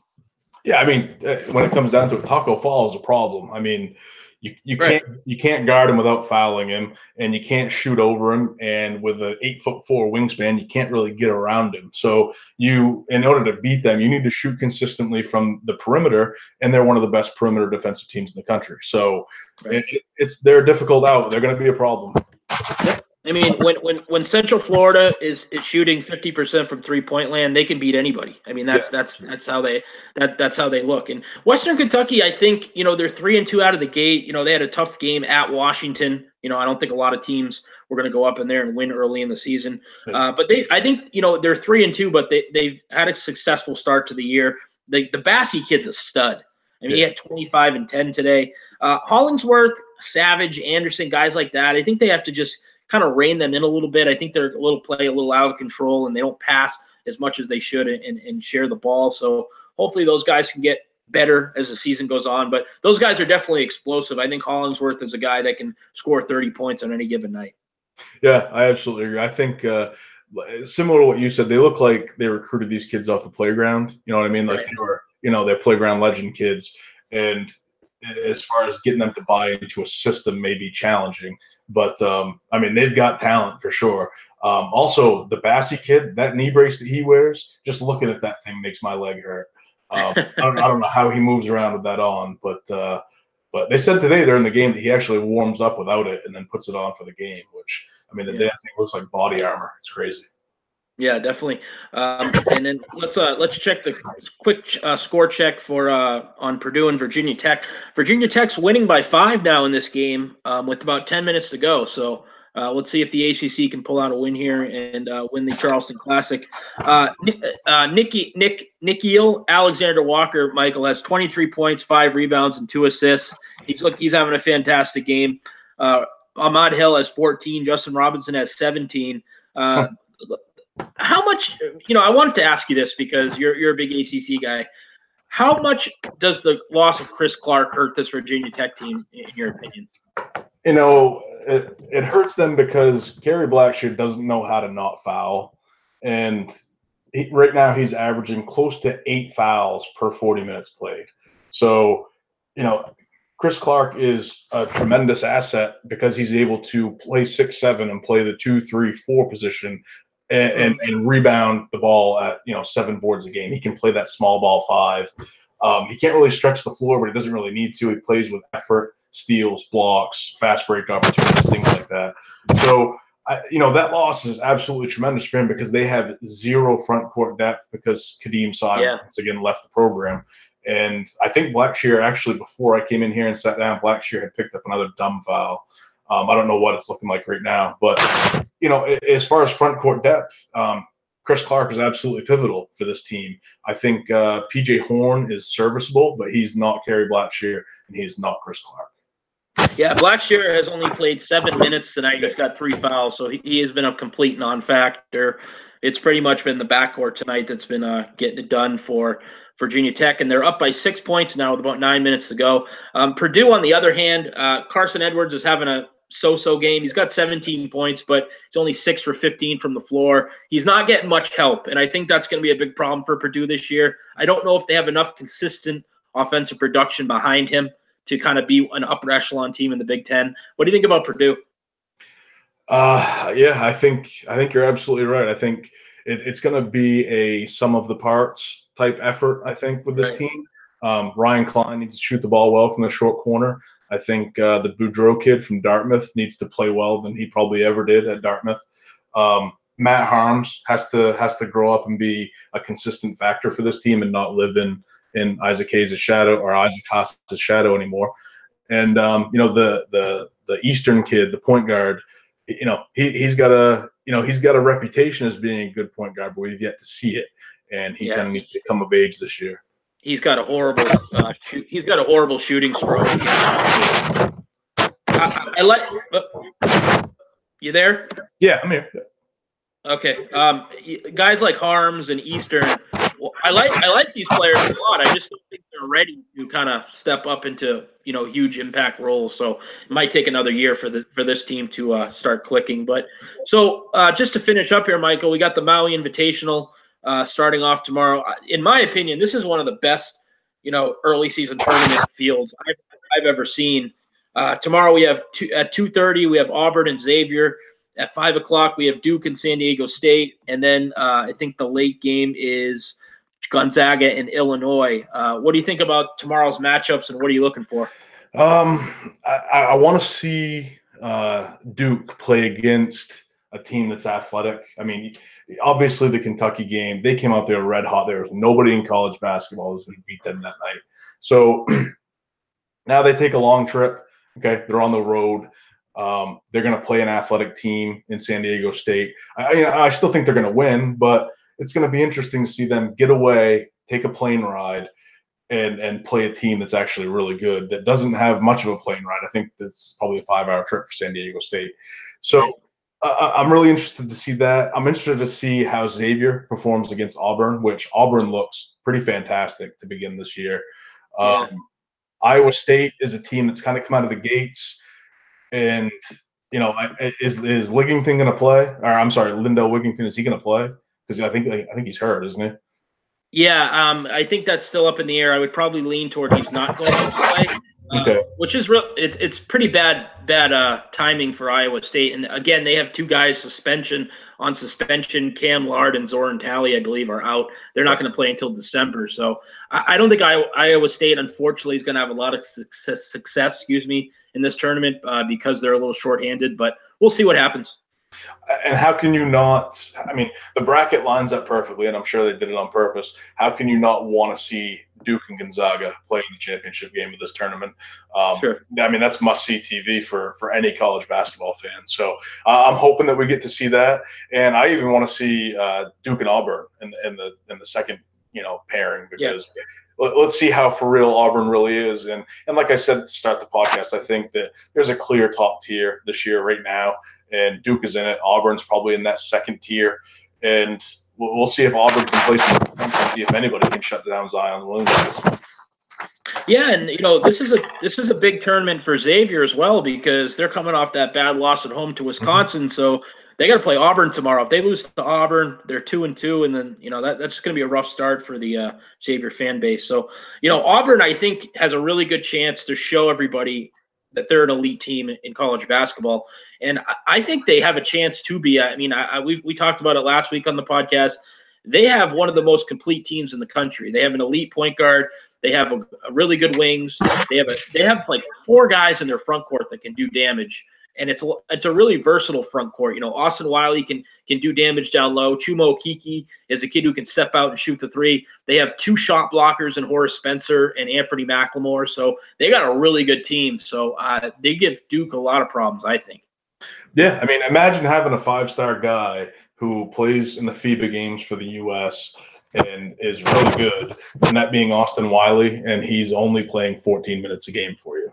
Yeah, I mean, when it comes down to it, Taco Fall is a problem. I mean, you can't guard him without fouling him, and you can't shoot over him. And with an 8'4" wingspan, you can't really get around him. So in order to beat them, you need to shoot consistently from the perimeter, and they're one of the best perimeter defensive teams in the country. So they're difficult out. They're going to be a problem. Yep. I mean, when Central Florida is shooting 50% from 3-point land, they can beat anybody. I mean, that's how they look. And Western Kentucky, I think, they're 3-2 out of the gate. They had a tough game at Washington. I don't think a lot of teams were going to go up in there and win early in the season. But I think they're 3-2, but they've had a successful start to the year. The Bassey kid's a stud. I mean, he had 25 and 10 today. Hollingsworth, Savage, Anderson, guys like that, I think they have to just kind of rein them in a little bit. I think they're a little out of control, and they don't pass as much as they should and share the ball. So hopefully those guys can get better as the season goes on. But those guys are definitely explosive. I think Hollingsworth is a guy that can score 30 points on any given night. Yeah, I absolutely agree. I think similar to what you said, they look like they recruited these kids off the playground. You know what I mean? Like they were, they're playground legend kids. And as far as getting them to buy into a system may be challenging. But, I mean, they've got talent for sure. Also, the Bassey kid, that knee brace that he wears, just looking at that thing makes my leg hurt. I don't know how he moves around with that on, but they said today during the game that he actually warms up without it and then puts it on for the game, which, I mean, the damn thing looks like body armor. It's crazy. Yeah, definitely. And then let's check the quick score check for on Purdue and Virginia Tech. Virginia Tech's winning by 5 now in this game with about 10 minutes to go. So let's see if the ACC can pull out a win here and win the Charleston Classic. Nikhil Alexander Walker, Mychal, has 23 points, 5 rebounds, and 2 assists. He's having a fantastic game. Ahmad Hill has 14. Justin Robinson has 17. How much, I wanted to ask you this because you're a big ACC guy. How much does the loss of Chris Clark hurt this Virginia Tech team, in your opinion? It hurts them because Kerry Blackshear doesn't know how to not foul. And right now he's averaging close to 8 fouls per 40 minutes played. So, Chris Clark is a tremendous asset because he's able to play 6-7 and play the 2-3-4 position and rebound the ball at 7 boards a game. He can play that small ball 5. He can't really stretch the floor, but he doesn't really need to. He plays with effort, steals, blocks, fast break opportunities, things like that. So that loss is absolutely tremendous for him because they have 0 front court depth because Kadeem Saad once again left the program. And I think Blackshear actually, before I came in here and sat down, Blackshear had picked up another dumb foul. I don't know what it's looking like right now, but as far as front court depth, Chris Clark is absolutely pivotal for this team. I think PJ Horn is serviceable, but he's not Kerry Blackshear, and he is not Chris Clark. Yeah, Blackshear has only played 7 minutes tonight. He's got 3 fouls, so he has been a complete non-factor. It's pretty much been the backcourt tonight that's been getting it done for Virginia Tech, and they're up by 6 points now with about 9 minutes to go. Purdue, on the other hand, Carson Edwards is having a so-so game. He's got 17 points, but he's only 6 for 15 from the floor. He's not getting much help, and I think that's going to be a big problem for Purdue this year. I don't know if they have enough consistent offensive production behind him to kind of be an upper echelon team in the Big Ten. What do you think about Purdue? Yeah, I think you're absolutely right. I think it's going to be a sum of the parts type effort, I think, with this team. Ryan Klein needs to shoot the ball well from the short corner. I think the Boudreaux kid from Dartmouth needs to play well than he probably ever did at Dartmouth. Matt Harms has to grow up and be a consistent factor for this team and not live in Isaac Hayes' shadow or Isaac Haas's shadow anymore. And the Eastern kid, the point guard, he's got a reputation as being a good point guard, but we've yet to see it, and he kind of needs to come of age this year. He's got a horrible shooting stroke. I like. You there? Yeah, I'm here. Okay. Guys like Harms and Eastern, well, I like these players a lot. I just don't think they're ready to kind of step up into huge impact roles. So it might take another year for this team to start clicking. But so just to finish up here, Mychal, we got the Maui Invitational starting off tomorrow. In my opinion, this is one of the best early season tournament fields I've ever seen. Tomorrow we have at 2:30 we have Auburn and Xavier. At 5 o'clock, we have Duke and San Diego State. And then I think the late game is Gonzaga and Illinois. What do you think about tomorrow's matchups, and what are you looking for? I want to see Duke play against a team that's athletic. I mean, obviously the Kentucky game, they came out there red hot. There was nobody in college basketball who was going to beat them that night. So now they take a long trip. Okay, they're on the road. They're going to play an athletic team in San Diego State. I still think they're going to win, but it's going to be interesting to see them get away, take a plane ride, and play a team that's actually really good, that doesn't have much of a plane ride. I think that's probably a 5-hour trip for San Diego State. So I'm really interested to see that. I'm interested to see how Xavier performs against Auburn, which Auburn looks pretty fantastic to begin this year. Iowa State is a team that's kind of come out of the gates. And is Wigington going to play? Or I'm sorry, Lindell Wigington, is he going to play? Because I think he's hurt, isn't he? Yeah, I think that's still up in the air. I would probably lean toward he's not going to play. Okay. Which is real. It's pretty bad timing for Iowa State. And again, they have two guys on suspension. Cam Lard and Zoran Talley, I believe, are out. They're not going to play until December. So I don't think Iowa State, unfortunately, is going to have a lot of success. In this tournament because they're a little shorthanded. But we'll see what happens. And how can you not? I mean, the bracket lines up perfectly, and I'm sure they did it on purpose. How can you not want to see Duke and Gonzaga play in the championship game of this tournament? Sure. I mean, that's must-see TV for any college basketball fan. So I'm hoping that we get to see that, and I even want to see Duke and Auburn in the second pairing, because. Yeah. Let's see how for real Auburn really is. And like I said to start the podcast, I think that there's a clear top tier this year right now, and Duke is in it. Auburn's probably in that second tier. And we'll see if Auburn can play some defense and see if anybody can shut down Zion Williamson. Yeah, and this is a big tournament for Xavier as well, because they're coming off that bad loss at home to Wisconsin. So they got to play Auburn tomorrow. If they lose to Auburn, they're 2-2, and then that's going to be a rough start for the Xavier fan base. So Auburn, I think, has a really good chance to show everybody that they're an elite team in college basketball, and I think they have a chance to be. I mean, we talked about it last week on the podcast. They have one of the most complete teams in the country. They have an elite point guard. They have a really good wings. They have like 4 guys in their front court that can do damage. And it's a really versatile front court. Austin Wiley can do damage down low. Chumo Kiki is a kid who can step out and shoot the 3. They have 2 shot blockers in Horace Spencer and Anthony McLemore. So they got a really good team. So they give Duke a lot of problems, I think. Yeah, I mean, imagine having a 5-star guy who plays in the FIBA games for the U.S. and is really good, and that being Austin Wiley, and he's only playing 14 minutes a game for you.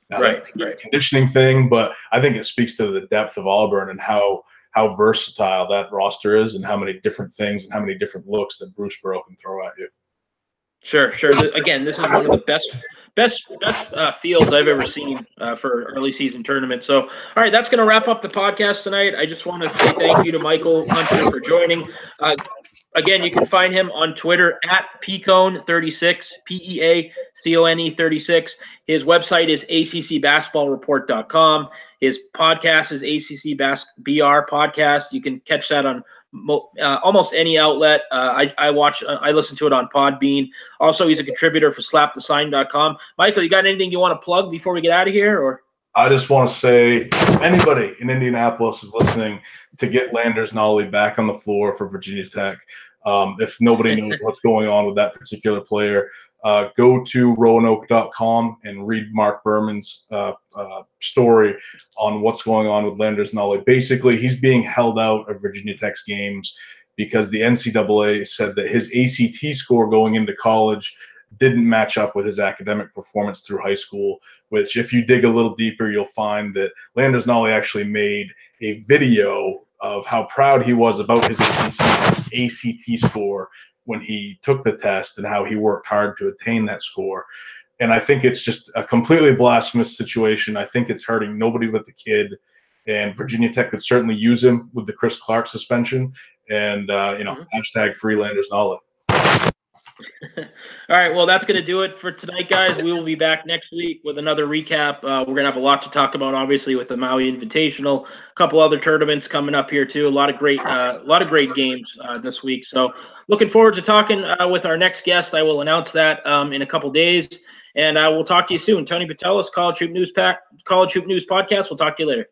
Now, right. Conditioning thing, but I think it speaks to the depth of Auburn and how versatile that roster is, and how many different things and how many different looks that Bruce Pearl can throw at you. Sure. Again, this is one of the best fields I've ever seen for early season tournament. So, all right, that's going to wrap up the podcast tonight. I just want to say thank you to Mychal Hunter for joining. Again, you can find him on Twitter at Peacone36, Peacone 36. His website is ACCBasketballReport.com. His podcast is ACCBR Podcast. You can catch that on almost any outlet. I listen to it on Podbean. Also, he's a contributor for SlapTheSign.com. Mychal, you got anything you want to plug before we get out of here, or? I just want to say, anybody in Indianapolis is listening, to get Landers Nolley back on the floor for Virginia Tech. If nobody knows what's going on with that particular player, go to roanoke.com and read Mark Berman's story on what's going on with Landers Nolley. Basically, he's being held out of Virginia Tech's games because the NCAA said that his ACT score going into college didn't match up with his academic performance through high school, which if you dig a little deeper, you'll find that Landers Nolley actually made a video of how proud he was about his ACT score when he took the test and how he worked hard to attain that score. And I think it's just a completely blasphemous situation. I think it's hurting nobody but the kid. And Virginia Tech could certainly use him with the Chris Clark suspension. And, hashtag free Landers Nolley. All right, well, that's going to do it for tonight, guys. We will be back next week with another recap. We're going to have a lot to talk about, obviously, with the Maui Invitational, a couple other tournaments coming up here too. A lot of great games this week. So, looking forward to talking with our next guest. I will announce that in a couple days, and I will talk to you soon. Tony Patelis, College Hoop News Podcast. We'll talk to you later.